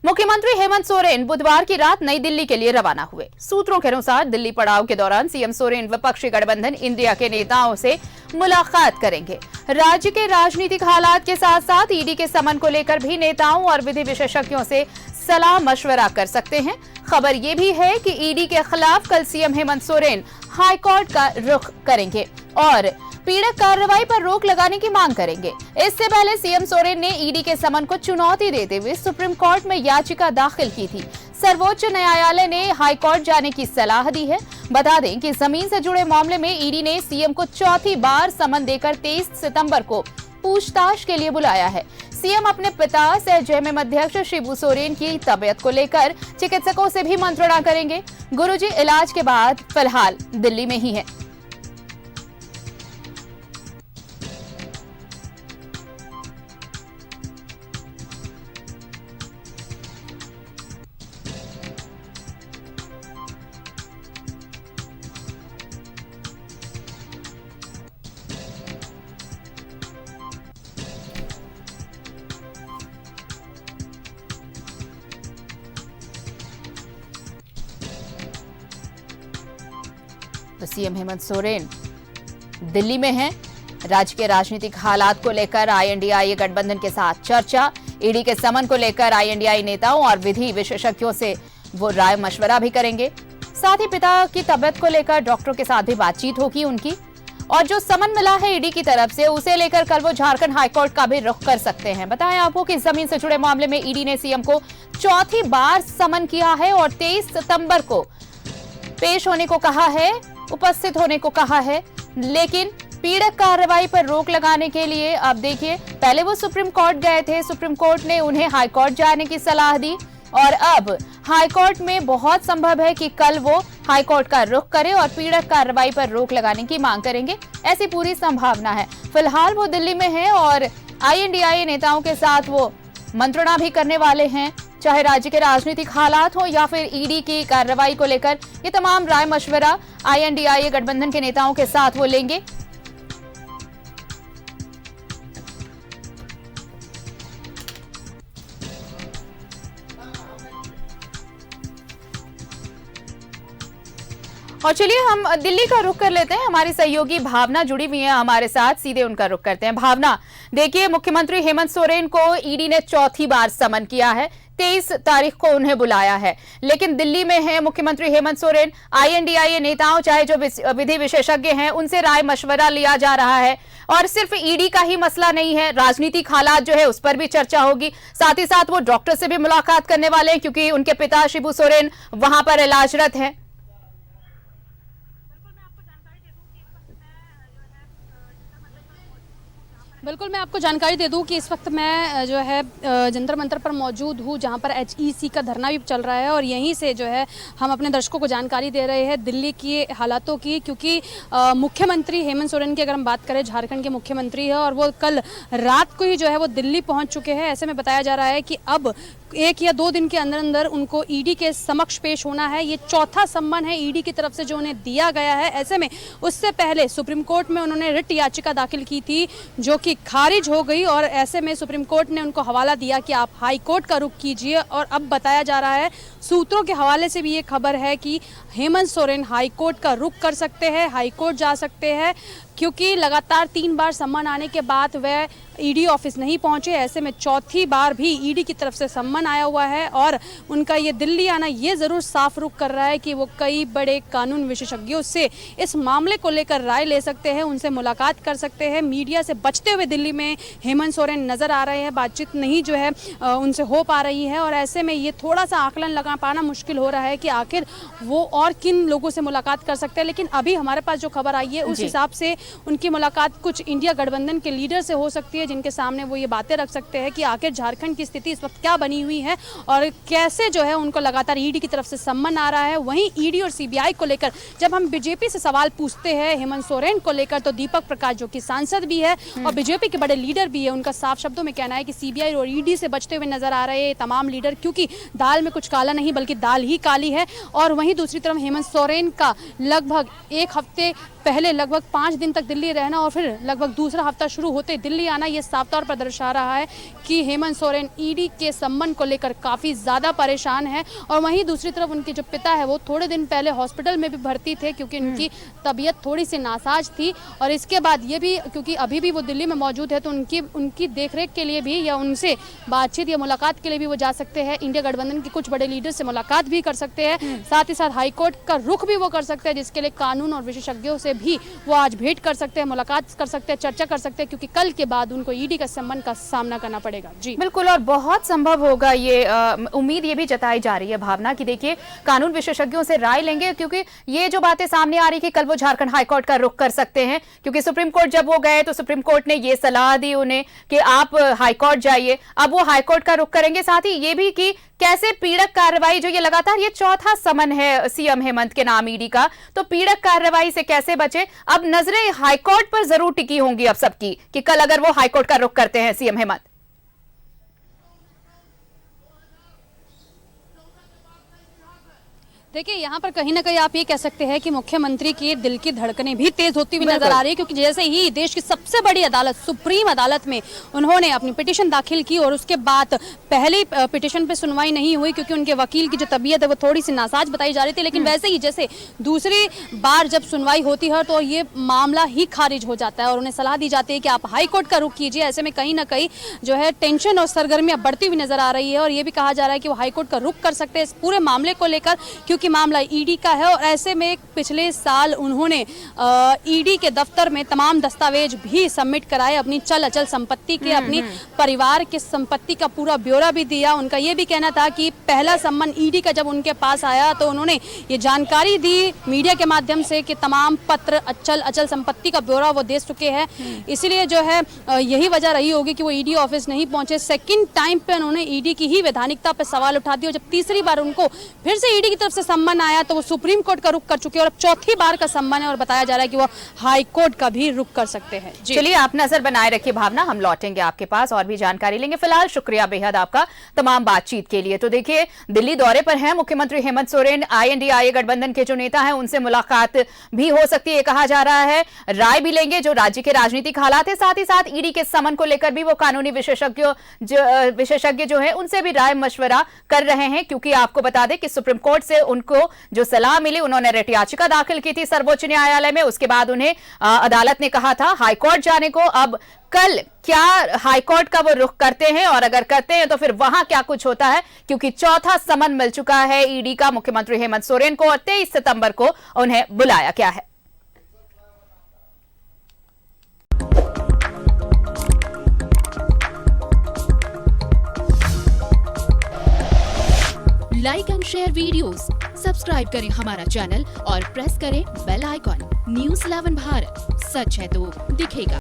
मुख्यमंत्री हेमंत सोरेन बुधवार की रात नई दिल्ली के लिए रवाना हुए। सूत्रों के अनुसार दिल्ली पड़ाव के दौरान सीएम सोरेन विपक्षी गठबंधन इंडिया के नेताओं से मुलाकात करेंगे। राज्य के राजनीतिक हालात के साथ साथ ईडी के समन को लेकर भी नेताओं और विधि विशेषज्ञों से सलाह मशवरा कर सकते हैं। खबर ये भी है कि ईडी के खिलाफ कल सीएम हेमंत सोरेन हाईकोर्ट का रुख करेंगे और पीड़क कार्रवाई पर रोक लगाने की मांग करेंगे। इससे पहले सीएम सोरेन ने ईडी के समन को चुनौती देते हुए सुप्रीम कोर्ट में याचिका दाखिल की थी। सर्वोच्च न्यायालय ने हाईकोर्ट जाने की सलाह दी है। बता दें कि जमीन से जुड़े मामले में ईडी ने सीएम को चौथी बार समन देकर 23 सितंबर को पूछताछ के लिए बुलाया है। सीएम अपने पिता जेएमएम अध्यक्ष शिबू सोरेन की तबीयत को लेकर चिकित्सकों से भी मंत्रणा करेंगे। गुरुजी इलाज के बाद फिलहाल दिल्ली में ही है। तो सीएम हेमंत सोरेन दिल्ली में हैं। राज्य के राजनीतिक हालात को लेकर आईएनडीआई गठबंधन के साथ चर्चा, ईडी के समन को लेकर आईएनडीआई नेताओं और विधि विशेषज्ञों से वो राय मशवरा भी करेंगे। साथ ही पिता की तबीयत को लेकर डॉक्टरों के साथ भी बातचीत होगी उनकी। और जो समन मिला है ईडी की तरफ से उसे लेकर कल वो झारखंड हाईकोर्ट का भी रुख कर सकते हैं। बताएं आपको कि जमीन से जुड़े मामले में ईडी ने सीएम को चौथी बार समन किया है और 23 सितंबर को पेश होने को कहा है, उपस्थित होने को कहा है। लेकिन पीड़क कार्रवाई पर रोक लगाने के लिए अब देखिए, पहले वो सुप्रीम कोर्ट गए थे, सुप्रीम कोर्ट ने उन्हें हाईकोर्ट जाने की सलाह दी और अब हाईकोर्ट में बहुत संभव है कि कल वो हाईकोर्ट का रुख करे और पीड़क कार्रवाई पर रोक लगाने की मांग करेंगे। ऐसी पूरी संभावना है। फिलहाल वो दिल्ली में है और आईएनडीआई नेताओं के साथ वो मंत्रणा भी करने वाले हैं। चाहे राज्य के राजनीतिक हालात हो या फिर ईडी की कार्रवाई को लेकर ये तमाम राय मशवरा आईएनडीआई गठबंधन के नेताओं के साथ वो लेंगे। और चलिए हम दिल्ली का रुख कर लेते हैं। हमारी सहयोगी भावना जुड़ी हुई है हमारे साथ, सीधे उनका रुख करते हैं। भावना, देखिए मुख्यमंत्री हेमंत सोरेन को ईडी ने चौथी बार समन किया है। 23 तारीख को उन्हें बुलाया है, लेकिन दिल्ली में है मुख्यमंत्री हेमंत सोरेन। आईएनडीआई नेताओं चाहे जो विधि विशेषज्ञ हैं उनसे राय मशवरा लिया जा रहा है। और सिर्फ ईडी का ही मसला नहीं है, राजनीतिक हालात जो है उस पर भी चर्चा होगी। साथ ही साथ वो डॉक्टर से भी मुलाकात करने वाले हैं क्योंकि उनके पिता शिबू सोरेन वहां पर इलाजरत हैं। बिल्कुल, मैं आपको जानकारी दे दूं कि इस वक्त मैं जो है जंतर मंतर पर मौजूद हूं, जहां पर एचईसी का धरना भी चल रहा है और यहीं से जो है हम अपने दर्शकों को जानकारी दे रहे हैं दिल्ली की हालातों की। क्योंकि मुख्यमंत्री हेमंत सोरेन की अगर हम बात करें, झारखंड के मुख्यमंत्री है और वो कल रात को ही जो है वो दिल्ली पहुँच चुके हैं। ऐसे में बताया जा रहा है कि अब 1 या 2 दिन के अंदर अंदर उनको ईडी के समक्ष पेश होना है। ये चौथा सम्मन है ईडी की तरफ से जो उन्हें दिया गया है। ऐसे में उससे पहले सुप्रीम कोर्ट में उन्होंने रिट याचिका दाखिल की थी जो कि खारिज हो गई और ऐसे में सुप्रीम कोर्ट ने उनको हवाला दिया कि आप हाई कोर्ट का रुख कीजिए। और अब बताया जा रहा है, सूत्रों के हवाले से भी ये खबर है कि हेमंत सोरेन हाई कोर्ट का रुख कर सकते हैं, हाई कोर्ट जा सकते हैं, क्योंकि लगातार 3 बार सम्मन आने के बाद वह ईडी ऑफिस नहीं पहुंचे। ऐसे में चौथी बार भी ईडी की तरफ से सम्मन आया हुआ है और उनका ये दिल्ली आना ये ज़रूर साफ रुख कर रहा है कि वो कई बड़े कानून विशेषज्ञों से इस मामले को लेकर राय ले सकते हैं, उनसे मुलाकात कर सकते हैं। मीडिया से बचते हुए दिल्ली में हेमंत सोरेन नज़र आ रहे हैं, बातचीत नहीं जो है उनसे हो पा रही है और ऐसे में ये थोड़ा सा आकलन लगा पाना मुश्किल हो रहा है कि आखिर वो और किन लोगों से मुलाकात कर सकते हैं। लेकिन अभी हमारे पास जो खबर आई है उस हिसाब से उनकी मुलाकात कुछ इंडिया गठबंधन के लीडर से हो सकती है, जिनके सामने वो ये बातें रख सकते हैं कि आखिर झारखंड की स्थिति इस वक्त क्या बनी हुई है और कैसे जो है उनको लगातार ईडी की तरफ से सम्मन आ रहा है। वहीं ईडी और सीबीआई को लेकर जब हम बीजेपी से सवाल पूछते हैं हेमंत सोरेन को लेकर, तो दीपक प्रकाश जो कि सांसद भी है और बीजेपी के बड़े लीडर भी है, उनका साफ शब्दों में कहना है कि सीबीआई और ईडी से बचते हुए नजर आ रहे हैं तमाम लीडर, क्योंकि दाल में कुछ काला नहीं बल्कि दाल ही काली है। और वहीं दूसरी तरफ हेमंत सोरेन का लगभग 1 हफ्ते पहले लगभग 5 दिन तक दिल्ली रहना और फिर लगभग दूसरा हफ्ता शुरू होते दिल्ली आना, ये साफ तौर पर दर्शा रहा है कि हेमंत सोरेन ईडी के सम्मन को लेकर काफ़ी ज़्यादा परेशान है। और वहीं दूसरी तरफ उनके जो पिता है वो थोड़े दिन पहले हॉस्पिटल में भी भर्ती थे क्योंकि उनकी तबीयत थोड़ी सी नासाज थी। और इसके बाद ये भी, क्योंकि अभी भी वो दिल्ली में मौजूद है, तो उनकी देखरेख के लिए भी या उनसे बातचीत या मुलाकात के लिए भी वो जा सकते हैं। इंडिया गठबंधन के कुछ बड़े लीडर से मुलाकात भी कर सकते हैं, साथ ही साथ हाईकोर्ट का रुख भी वो कर सकते हैं, जिसके लिए कानून और विशेषज्ञों से भी वो आज भेंट कर सकते हैं, मुलाकात कर सकते हैं, चर्चा कर सकते हैं, क्योंकि कल के बाद उनको ईडी का सम्मन का सामना करना पड़ेगा। जी बिल्कुल, और बहुत संभव होगा ये उम्मीद ये भी जताई जा रही है भावना कि देखिए कानून विशेषज्ञों से राय लेंगे, क्योंकि ये जो बातें सामने आ रही कि कल वो झारखंड हाईकोर्ट का रुख कर सकते हैं, क्योंकि सुप्रीम कोर्ट जब वो गए तो सुप्रीम कोर्ट ने ये सलाह दी उन्हें कि आप हाईकोर्ट जाइए। अब वो हाईकोर्ट का रुख करेंगे, साथ ही ये भी कि कैसे पीड़क कार्रवाई, जो ये लगातार ये चौथा समन है सीएम हेमंत के नाम ईडी का, तो पीड़क कार्रवाई से कैसे बचे। अब नजरें हाईकोर्ट पर जरूर टिकी होंगी अब सबकी कि कल अगर वो हाईकोर्ट का रुख करते हैं सीएम हेमंत। देखिए, यहाँ पर कहीं ना कहीं आप ये कह सकते हैं कि मुख्यमंत्री की दिल की धड़कनें भी तेज होती हुई नजर आ रही है, क्योंकि जैसे ही देश की सबसे बड़ी अदालत सुप्रीम अदालत में उन्होंने अपनी पिटीशन दाखिल की और उसके बाद पहले पिटीशन पे सुनवाई नहीं हुई क्योंकि उनके वकील की जो तबीयत है वो थोड़ी सी नासाज बताई जा रही थी, लेकिन वैसे ही जैसे दूसरी बार जब सुनवाई होती है तो ये मामला ही खारिज हो जाता है और उन्हें सलाह दी जाती है कि आप हाईकोर्ट का रुख कीजिए। ऐसे में कहीं ना कहीं जो है टेंशन और सरगर्मियां बढ़ती हुई नजर आ रही है और ये भी कहा जा रहा है कि वो हाईकोर्ट का रुख कर सकते हैं इस पूरे मामले को लेकर, क्योंकि मामला ईडी का है। और ऐसे में पिछले साल उन्होंने ईडी के दफ्तर में तमाम दस्तावेज भी सबमिट कराए, अपनी चल अचल संपत्ति के, अपनी परिवार के संपत्ति का पूरा ब्यौरा भी दिया। उनका ये भी कहना था कि पहला सम्मन ईडी का जब उनके पास आया तो उन्होंने ये जानकारी दी मीडिया के माध्यम से कि तमाम पत्र अचल संपत्ति का ब्यौरा वो दे चुके हैं, इसलिए जो है यही वजह रही होगी कि वो ईडी ऑफिस नहीं पहुंचे। सेकंड टाइम पे उन्होंने ईडी की ही वैधानिकता पर सवाल उठा दिया और जब तीसरी बार उनको फिर से ईडी की तरफ से सम्मन आया तो वो सुप्रीम कोर्ट का रुख कर चुके हैं और अब चौथी बार का सम्मन है और बताया जा रहा है कि वो हाई कोर्ट का भी रुख कर सकते हैं। चलिए, आप नजर बनाए रखिए भावना, हम लौटेंगे आपके पास और भी जानकारी लेंगे। फिलहाल शुक्रिया बेहद आपका तमाम बातचीत के लिए। तो देखिए, दिल्ली दौरे पर हैं मुख्यमंत्री हेमंत सोरेन, INDIA गठबंधन के जो नेता हैं उनसे मुलाकात भी हो सकती है कहा जा रहा है, राय भी लेंगे जो राज्य के राजनीतिक हालात है, साथ ही साथ ईडी के समन को लेकर भी वो कानूनी विशेषज्ञ जो है उनसे भी राय मशवरा कर रहे हैं, क्योंकि आपको बता दें कि सुप्रीम कोर्ट से उनको जो सलाह मिली, उन्होंने रिट याचिका दाखिल की थी सर्वोच्च न्यायालय में, उसके बाद उन्हें अदालत ने कहा था हाईकोर्ट जाने को। अब कल क्या हाईकोर्ट का वो रुख करते हैं और अगर करते हैं तो फिर वहां क्या कुछ होता है, क्योंकि चौथा समन मिल चुका है ईडी का मुख्यमंत्री हेमंत सोरेन को और 23 सितंबर को उन्हें बुलाया गया है। Like and share videos, subscribe करें हमारा चैनल और प्रेस करें बेल आइकॉन। न्यूज़ 11 भारत, सच है तो दिखेगा।